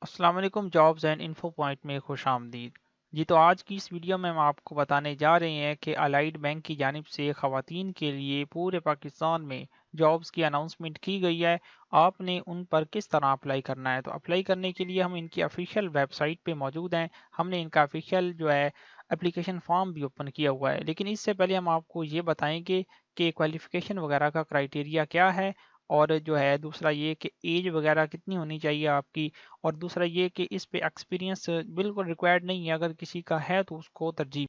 السلام علیکم jobs and info point میں خوش آمدید جی تو آج کی اس ویڈیو میں ہم آپ کو بتانے جا رہے ہیں کہ الائڈ بینک کی جانب سے خواتین کے لیے پورے پاکستان میں جابز کی اناؤنسمنٹ کی گئی ہے۔ آپ نے ان پر کس طرح اپلائی کرنا ہے؟ تو اپلائی کرنے کے لیے ہم ان کی افیشیل ویب سائٹ پہ موجود ہیں۔ ہم نے ان کا افیشیل جو ہے اپلیکیشن فارم بھی اوپن کیا ہوا ہے، لیکن اس سے پہلے ہم آپ کو یہ بتائیں گے کہ کوالیفیکیشن وغیرہ کا کرائٹیریا کیا ہے، اور جو ہے دوسرا یہ کہ ایج وغیرہ کتنی ہونی چاہیے آپ کی، اور دوسرا یہ کہ اس پہ ایکسپیرینس بالکل ریکوائرڈ نہیں ہے، اگر کسی کا ہے تو اس کو ترجیح۔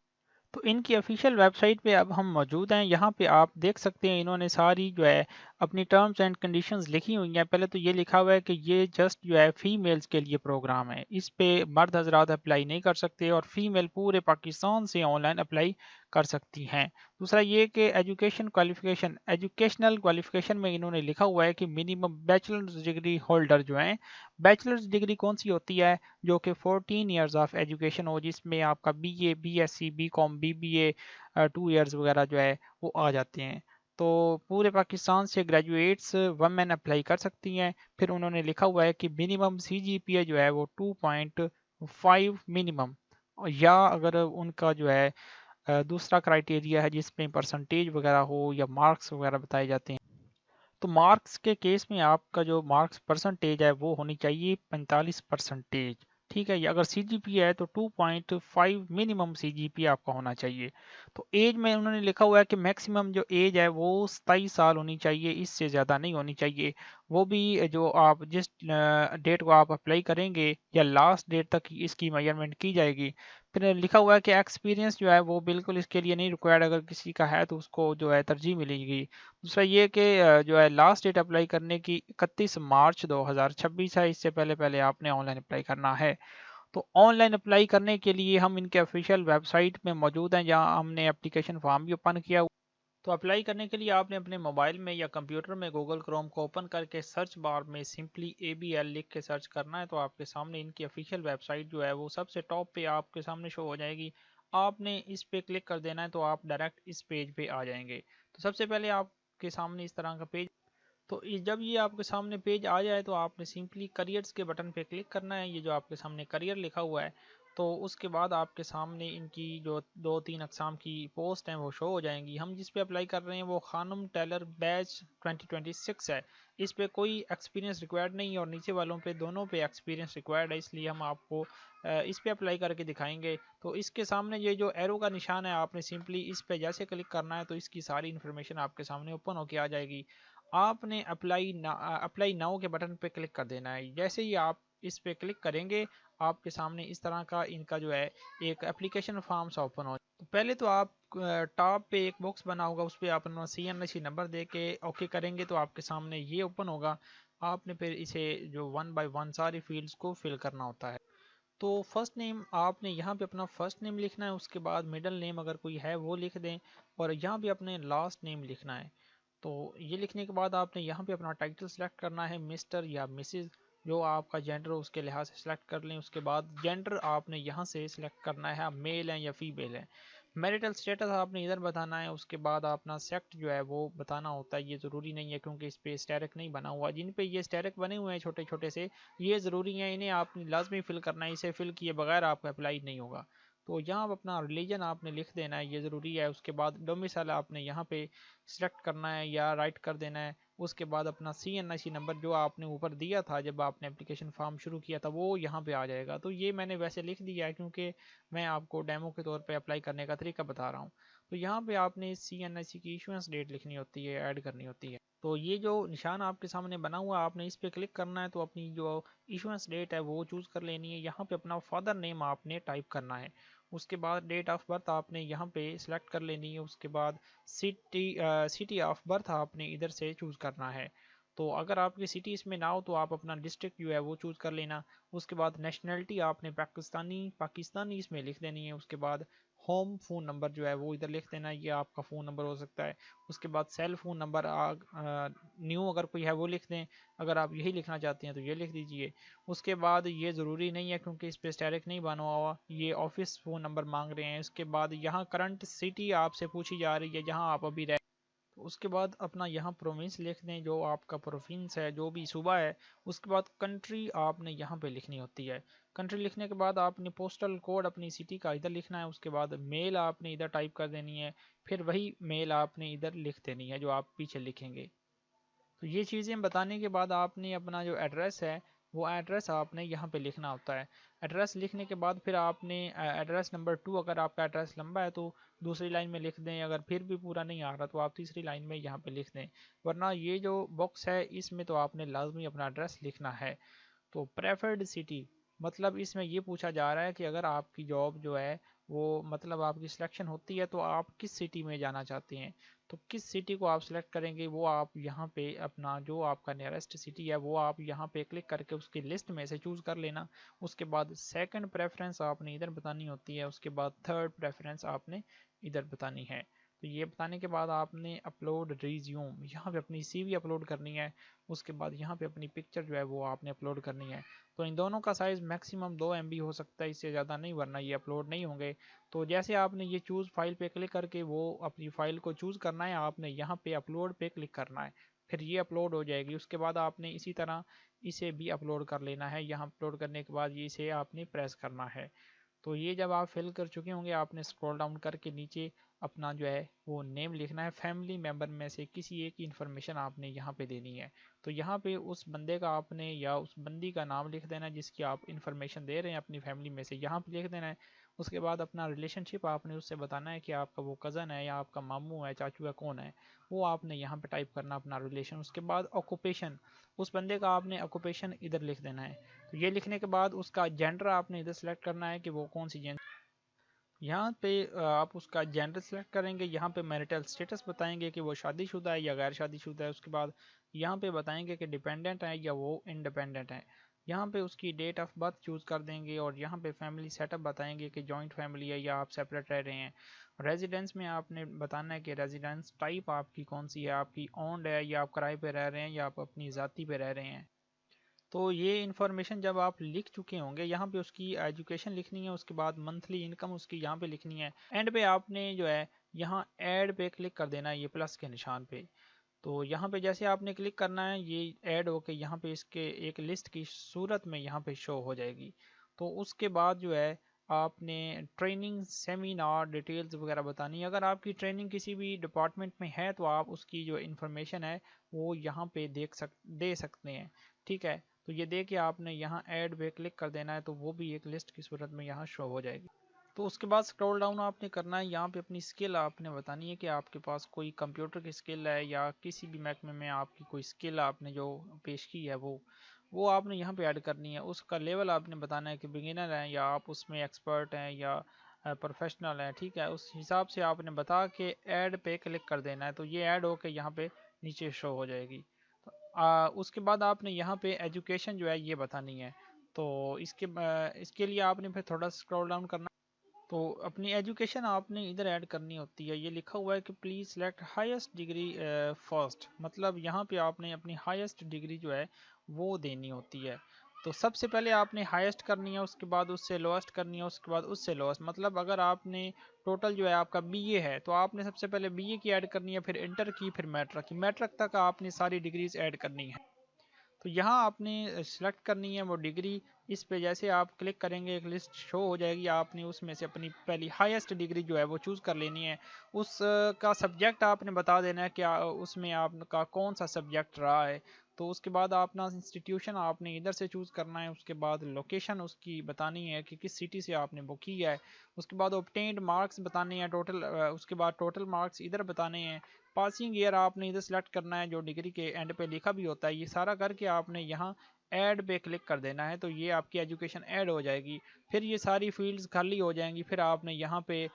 تو ان کی افیشیل ویب سائٹ پہ اب ہم موجود ہیں۔ یہاں پہ آپ دیکھ سکتے ہیں انہوں نے ساری جو ہے اپنی ٹرمز اینڈ کنڈیشنز لکھی ہوئی ہیں۔ پہلے تو یہ لکھا ہوا ہے کہ یہ جسٹ جو ہے فیمیلز کے لیے پروگرام ہے، اس پہ مرد حضرات اپلائی نہیں کر سکتے، اور فیمیل پورے پاکستان سے آن لائن اپلائی کر سکتی ہیں۔ دوسرا یہ کہ ایجوکیشنل کوالیفیکیشن میں انہوں نے لکھا ہوا ہے کہ منیمم بیچلرز ڈگری ہولڈر جو ہیں، بیچلرز ڈگری کون سی ہوتی ہے؟ جو کہ 14 ایئرز آف ایجوکیشن ہو، جس میں آپ کا B A, B S C, B com, B B A 2 years وغیرہ جو ہے وہ آ جاتے ہیں۔ تو پورے پاکستان سے گریجویٹس ویمن اپلائی کر سکتی ہیں۔ پھر انہوں نے لکھا ہوا ہے کہ منیمم سی جی پی اے جو ہے وہ 2.5 منیمم، یا اگر ان کا جو ہے دوسرا کرائٹیریا ہے جس میں پرسنٹیج وغیرہ ہو یا مارکس وغیرہ بتائے جاتے ہیں، تو مارکس کے کیس میں آپ کا جو مارکس پرسنٹیج ہے وہ ہونی چاہیے 45%۔ ٹھیک ہے، یا اگر سی جی پی ہے تو 2.5 منیمم سی جی پی آپ کا ہونا چاہیے۔ تو ایج میں انہوں نے لکھا ہوا ہے کہ میکسیمم جو ایج ہے وہ 27 سال ہونی چاہیے، اس سے زیادہ نہیں ہونی چاہیے۔ وہ بھی جو آپ جس ڈیٹ کو آپ اپلائی کریں گے یا لاسٹ ڈیٹ تک اس کی میجرمنٹ کی جائے گی۔ پھر لکھا ہوا ہے کہ ایکسپیرینس جو ہے وہ بالکل اس کے لیے نہیں ریکوائرڈ، اگر کسی کا ہے تو اس کو جو ہے ترجیح ملے گی۔ دوسرا یہ کہ جو ہے لاسٹ ڈیٹ اپلائی کرنے کی 31 مارچ 2026 ہے، اس سے پہلے آپ نے آن لائن اپلائی کرنا ہے۔ تو آن لائن اپلائی کرنے کے لیے ہم ان کے افیشیل ویب سائٹ میں موجود ہیں، جہاں ہم نے اپلیکیشن فارم بھی اوپن کیا ہوا۔ تو اپلائی کرنے کے لیے آپ نے اپنے موبائل میں یا کمپیوٹر میں گوگل کروم کو اوپن کر کے سرچ بار میں سمپلی ABL لکھ کے سرچ کرنا ہے، تو آپ کے سامنے ان کی افیشیل ویب سائٹ جو ہے وہ سب سے ٹاپ پہ آپ کے سامنے شو ہو جائے گی۔ آپ نے اس پہ کلک کر دینا ہے تو آپ ڈائریکٹ اس پیج پہ آ جائیں گے۔ تو سب سے پہلے آپ کے سامنے اس طرح کا پیج، تو جب یہ آپ کے سامنے پیج آ جائے تو آپ نے سمپلی کریئرز کے بٹن پہ کلک کرنا ہے۔ یہ جو آپ کے سامنے کریئر لکھا ہوا ہے، تو اس کے بعد آپ کے سامنے ان کی جو 2-3 اقسام کی پوسٹ ہیں وہ شو ہو جائیں گی۔ ہم جس پہ اپلائی کر رہے ہیں وہ خانم ٹیلر بیچ 2026 ہے، اس پہ کوئی ایکسپیرینس ریکوائرڈ نہیں، اور نیچے والوں پہ دونوں پہ ایکسپیرینس ریکوائرڈ ہے، اس لیے ہم آپ کو اس پہ اپلائی کر کے دکھائیں گے۔ تو اس کے سامنے یہ جو ایرو کا نشان ہے، آپ نے سمپلی اس پہ جیسے کلک کرنا ہے تو اس کی ساری انفارمیشن آپ کے سامنے اوپن ہو کے آ جائے گی۔ آپ نے اپلائی ناؤ کے بٹن پہ کلک کر دینا ہے۔ جیسے ہی آپ اس پہ کلک کریں گے، آپ کے سامنے اس طرح کا ان کا جو ہے ایک اپلیکیشن فارم سا اوپن ہو۔ تو پہلے تو آپ ٹاپ پہ ایک باکس بنا ہوگا، اس پہ آپ اپنا CNC نمبر دے کے اوکے کریں گے تو آپ کے سامنے یہ اوپن ہوگا۔ آپ نے پھر اسے جو 1 بائی 1 ساری فیلڈز کو فل کرنا ہوتا ہے۔ تو فرسٹ نیم آپ نے یہاں پہ اپنا فرسٹ نیم لکھنا ہے، اس کے بعد مڈل نیم اگر کوئی ہے وہ لکھ دیں، اور یہاں پہ اپنے لاسٹ نیم لکھنا ہے۔ تو یہ لکھنے کے بعد آپ نے یہاں پہ اپنا ٹائٹل سلیکٹ کرنا ہے، مسٹر یا مسز، جو آپ کا جینڈر ہو اس کے لحاظ سے سلیکٹ کر لیں۔ اس کے بعد جینڈر آپ نے یہاں سے سلیکٹ کرنا ہے، آپ میل ہیں یا فیمیل ہیں۔ میریٹل سٹیٹس آپ نے ادھر بتانا ہے۔ اس کے بعد اپنا سیکٹ جو ہے وہ بتانا ہوتا ہے، یہ ضروری نہیں ہے کیونکہ اس پہ اسٹیرک نہیں بنا ہوا۔ جن پہ یہ اسٹیرک بنے ہوئے ہیں چھوٹے چھوٹے سے، یہ ضروری ہیں، انہیں آپ نے لازمی فل کرنا ہے، اسے فل کیے بغیر آپ کا اپلائی نہیں ہوگا۔ تو یہاں اپنا ریلیجن آپ نے لکھ دینا ہے، یہ ضروری ہے۔ اس کے بعد ڈومیسائل آپ نے یہاں پہ سلیکٹ کرنا ہے یا رائٹ کر دینا ہے۔ اس کے بعد اپنا CNC نمبر جو آپ نے اوپر دیا تھا جب آپ نے اپلیکیشن فارم شروع کیا تھا، وہ یہاں پہ آ جائے گا۔ تو یہ میں نے ویسے لکھ دیا ہے کیونکہ میں آپ کو ڈیمو کے طور پہ اپلائی کرنے کا طریقہ بتا رہا ہوں۔ تو یہاں پہ آپ نے CNC کی ایشوئنس ڈیٹ لکھنی ہوتی ہے، ایڈ کرنی ہوتی ہے۔ تو یہ جو نشان آپ کے سامنے بنا ہوا، آپ نے اس پہ کلک کرنا ہے تو اپنی جو ایشوئنس ڈیٹ ہے وہ چوز کر لینی ہے۔ یہاں پہ اپنا فادر نیم آپ نے ٹائپ کرنا ہے۔ اس کے بعد ڈیٹ آف برتھ آپ نے یہاں پہ سلیکٹ کر لینی ہے۔ اس کے بعد سٹی آف برتھ آپ نے ادھر سے چوز کرنا ہے۔ تو اگر آپ کی سٹی اس میں نہ ہو تو آپ اپنا ڈسٹرکٹ جو ہے وہ چوز کر لینا۔ اس کے بعد نیشنلٹی آپ نے پاکستانی اس میں لکھ دینی ہے۔ اس کے بعد ہوم فون نمبر جو ہے وہ ادھر لکھ دینا ہے، یہ آپ کا فون نمبر ہو سکتا ہے۔ اس کے بعد سیل فون نمبر نیو اگر کوئی ہے وہ لکھ دیں، اگر آپ یہی لکھنا چاہتے ہیں تو یہ لکھ دیجئے۔ اس کے بعد یہ ضروری نہیں ہے کیونکہ اس پہ اسٹیرک نہیں بنا ہوا، یہ آفس فون نمبر مانگ رہے ہیں۔ اس کے بعد یہاں کرنٹ سٹی آپ سے پوچھی جا رہی ہے جہاں آپ ابھی تو اس کے بعد اپنا یہاں پروونس لکھ دیں، جو آپ کا پروونس ہے، جو بھی صوبہ ہے. اس کے بعد کنٹری آپ نے یہاں پہ لکھنی ہوتی ہے. کنٹری لکھنے کے بعد آپ نے پوسٹل کوڈ اپنی سٹی کا ادھر لکھنا ہے. اس کے بعد میل آپ نے ادھر ٹائپ کر دینی ہے، پھر وہی میل آپ نے ادھر لکھ دینی ہے جو آپ پیچھے لکھیں گے. تو یہ چیزیں بتانے کے بعد آپ نے اپنا جو ایڈریس ہے وہ ایڈریس آپ نے یہاں پہ لکھنا ہوتا ہے. ایڈریس لکھنے کے بعد پھر آپ نے ایڈریس نمبر 2، اگر آپ کا ایڈریس لمبا ہے تو دوسری لائن میں لکھ دیں، اگر پھر بھی پورا نہیں آ رہا تو آپ تیسری لائن میں یہاں پہ لکھ دیں. ورنہ یہ جو باکس ہے اس میں تو آپ نے لازمی اپنا ایڈریس لکھنا ہے. تو پریفرڈ سٹی مطلب اس میں یہ پوچھا جا رہا ہے کہ اگر آپ کی جاب جو ہے وہ مطلب آپ کی سلیکشن ہوتی ہے تو آپ کس سٹی میں جانا چاہتے ہیں. تو کس سٹی کو آپ سلیکٹ کریں گے وہ آپ یہاں پہ اپنا جو آپ کا نیئرسٹ سٹی ہے وہ آپ یہاں پہ کلک کر کے اس کی لسٹ میں سے چوز کر لینا. اس کے بعد سیکنڈ پریفرنس آپ نے ادھر بتانی ہوتی ہے. اس کے بعد تھرڈ پریفرنس آپ نے ادھر بتانی ہے. تو یہ بتانے کے بعد آپ نے اپلوڈ ریزیوم یہاں پہ اپنی سی وی اپلوڈ کرنی ہے. اس کے بعد یہاں پہ اپنی پکچر جو ہے وہ آپ نے اپلوڈ کرنی ہے. تو ان دونوں کا سائز میکسیمم 2 MB ہو سکتا ہے، اس سے زیادہ نہیں، ورنہ یہ اپلوڈ نہیں ہوں گے. تو جیسے آپ نے یہ چوز فائل پہ کلک کر کے وہ اپنی فائل کو چوز کرنا ہے، آپ نے یہاں پہ اپلوڈ پہ کلک کرنا ہے، پھر یہ اپلوڈ ہو جائے گی. اس کے بعد آپ نے اسی طرح اسے بھی اپلوڈ کر لینا ہے. یہاں اپلوڈ کرنے کے بعد اسے آپ نے پریس کرنا ہے. تو یہ جب آپ فل کر چکے ہوں گے آپ نے اسکرول ڈاؤن کر کے نیچے اپنا جو ہے وہ نیم لکھنا ہے. فیملی ممبر میں سے کسی ایک کی انفارمیشن آپ نے یہاں پہ دینی ہے. تو یہاں پہ اس بندے کا آپ نے یا اس بندی کا نام لکھ دینا جس کی آپ انفارمیشن دے رہے ہیں اپنی فیملی میں سے، یہاں پہ لکھ دینا ہے. اس کے بعد اپنا ریلیشن شپ آپ نے اس سے بتانا ہے کہ آپ کا وہ کزن ہے یا آپ کا ماموں ہے، چاچو ہے، کون ہے، وہ آپ نے یہاں پہ ٹائپ کرنا اپنا ریلیشن. اس کے بعد آکوپیشن اس بندے کا آپ نے آکوپیشن ادھر لکھ دینا ہے. تو یہ لکھنے کے بعد اس کا جینڈر آپ نے ادھر سلیکٹ کرنا ہے کہ وہ کون سی جینڈر. یہاں پہ آپ اس کا جینڈر سلیکٹ کریں گے. یہاں پہ میرٹل سٹیٹس بتائیں گے کہ وہ شادی شدہ ہے یا غیر شادی شدہ ہے. اس کے بعد یہاں پہ بتائیں گے کہ ڈیپینڈنٹ ہے یا وہ انڈیپینڈنٹ ہے. یہاں پہ اس کی ڈیٹ آف برتھ چوز کر دیں گے اور یہاں پہ فیملی سیٹ اپ بتائیں گے کہ جوائنٹ فیملی ہے یا آپ سیپریٹ رہ رہے ہیں. ریزیڈنس میں آپ نے بتانا ہے کہ ریزیڈنس ٹائپ آپ کی کون سی ہے، آپ کی اونڈ ہے یا آپ کرائے پہ رہ رہے ہیں یا آپ اپنی ذاتی پہ رہ رہے ہیں. تو یہ انفارمیشن جب آپ لکھ چکے ہوں گے یہاں پہ اس کی ایجوکیشن لکھنی ہے. اس کے بعد منتھلی انکم اس کی یہاں پہ لکھنی ہے. اینڈ پہ آپ نے جو ہے یہاں ایڈ پہ کلک کر دینا ہے یہ پلس کے نشان پہ. تو یہاں پہ جیسے آپ نے کلک کرنا ہے یہ ایڈ ہو کے یہاں پہ اس کے ایک لسٹ کی صورت میں یہاں پہ شو ہو جائے گی. تو اس کے بعد جو ہے آپ نے ٹریننگ سیمینار ڈیٹیلز وغیرہ بتانی ہے. اگر آپ کی ٹریننگ کسی بھی ڈپارٹمنٹ میں ہے تو آپ اس کی جو انفارمیشن ہے وہ یہاں پہ دے سکتے ہیں. ٹھیک ہے، تو یہ دے کے آپ نے یہاں ایڈ پہ کلک کر دینا ہے تو وہ بھی ایک لسٹ کی صورت میں یہاں شو ہو جائے گی. تو اس کے بعد اسکرول ڈاؤن آپ نے کرنا ہے. یہاں پہ اپنی اسکل آپ نے بتانی ہے کہ آپ کے پاس کوئی کمپیوٹر کی اسکل ہے یا کسی بھی محکمے میں آپ کی کوئی اسکل آپ نے جو پیش کی ہے وہ آپ نے یہاں پہ ایڈ کرنی ہے. اس کا لیول آپ نے بتانا ہے کہ بگنر ہیں یا آپ اس میں ایکسپرٹ ہیں یا پروفیشنل ہیں. ٹھیک ہے، اس حساب سے آپ نے بتا کے ایڈ پہ کلک کر دینا ہے. تو یہ ایڈ ہو کے یہاں پہ نیچے شو ہو جائے گی. اس کے بعد آپ نے یہاں پہ ایجوکیشن جو ہے یہ بتانی ہے. تو اس کے لیے آپ نے پھر تھوڑا اسکرول ڈاؤن کرنا. تو اپنی ایجوکیشن آپ نے ادھر ایڈ کرنی ہوتی ہے. یہ لکھا ہوا ہے کہ please select highest degree first, مطلب یہاں پہ آپ نے اپنی ہائیسٹ ڈگری جو ہے وہ دینی ہوتی ہے. تو سب سے پہلے آپ نے ہائیسٹ کرنی ہے، اس کے بعد اس سے لوسٹ کرنی ہے، اس کے بعد اس سے لوسٹ. مطلب اگر آپ نے ٹوٹل جو ہے آپ کا BA ہے تو آپ نے سب سے پہلے BA کی ایڈ کرنی ہے، پھر انٹر کی، پھر میٹرک کی. میٹرک تک آپ نے ساری ڈگریز ایڈ کرنی ہے. تو یہاں آپ نے سلیکٹ کرنی ہے وہ ڈگری. اس پہ جیسے آپ کلک کریں گے ایک لسٹ شو ہو جائے گی. آپ نے اس میں سے اپنی پہلی ہائیسٹ ڈگری جو ہے وہ چوز کر لینی ہے. اس کا سبجیکٹ آپ نے بتا دینا ہے کہ اس میں آپ کا کون سا سبجیکٹ رہا ہے. تو اس کے بعد اپنا انسٹیٹیوشن آپ نے ادھر سے چوز کرنا ہے. اس کے بعد لوکیشن اس کی بتانی ہے کہ کس سٹی سے آپ نے بک کی ہے. اس کے بعد اوبٹینڈ مارکس بتانے ہیں ٹوٹل. اس کے بعد ٹوٹل مارکس ادھر بتانے ہیں. پاسنگ ایئر آپ نے ادھر سلیکٹ کرنا ہے جو ڈگری کے اینڈ پہ لکھا بھی ہوتا ہے. یہ سارا کر کے آپ نے یہاں ایڈ پہ کلک کر دینا ہے. تو یہ آپ کی ایجوکیشن ایڈ ہو جائے گی. پھر یہ ساری فیلڈز خالی ہو جائیں گی. پھر آپ نے یہاں پہ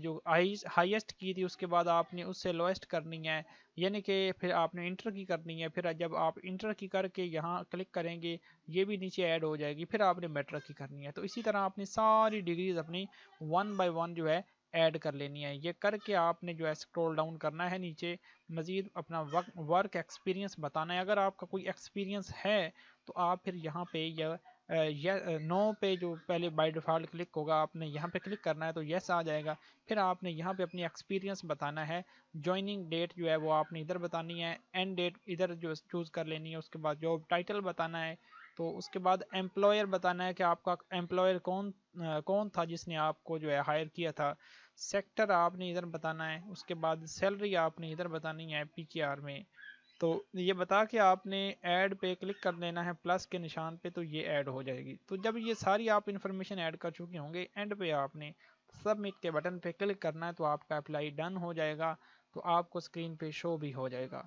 جو ہائیسٹ کی تھی اس کے بعد آپ نے اس سے لوئسٹ کرنی ہے، یعنی کہ پھر آپ نے انٹر کی کرنی ہے. پھر جب آپ انٹر کی کر کے یہاں کلک کریں گے یہ بھی نیچے ایڈ ہو جائے گی. پھر آپ نے میٹرک کی کرنی ہے. تو اسی طرح آپ نے ساری ڈگریز اپنی 1 بائی 1 جو ہے ایڈ کر لینی ہے. یہ کر کے آپ نے جو ہے اسکرول ڈاؤن کرنا ہے نیچے، مزید اپنا ورک ایکسپیرینس بتانا ہے. اگر آپ کا کوئی ایکسپیرینس ہے تو آپ پھر یہاں پہ یہ نو پہ جو پہلے بائی ڈیفالٹ کلک ہوگا آپ نے یہاں پہ کلک کرنا ہے تو یس آ جائے گا. پھر آپ نے یہاں پہ اپنی ایکسپیرینس بتانا ہے. جوائننگ ڈیٹ جو ہے وہ آپ نے ادھر بتانی ہے, اینڈ ڈیٹ ادھر جو چوز کر لینی ہے. اس کے بعد جاب ٹائٹل بتانا ہے. تو اس کے بعد امپلائر بتانا ہے کہ آپ کا امپلائر کون تھا جس نے آپ کو جو ہے ہائر کیا تھا. سیکٹر آپ نے ادھر بتانا ہے. اس کے بعد سیلری آپ نے ادھر بتانی ہے پی کے آر میں. تو یہ بتا کے آپ نے ایڈ پہ کلک کر لینا ہے پلس کے نشان پہ, تو یہ ایڈ ہو جائے گی. تو جب یہ ساری آپ انفارمیشن ایڈ کر چکے ہوں گے, اینڈ پہ آپ نے سبمٹ کے بٹن پہ کلک کرنا ہے تو آپ کا اپلائی ڈن ہو جائے گا. تو آپ کو اسکرین پہ شو بھی ہو جائے گا.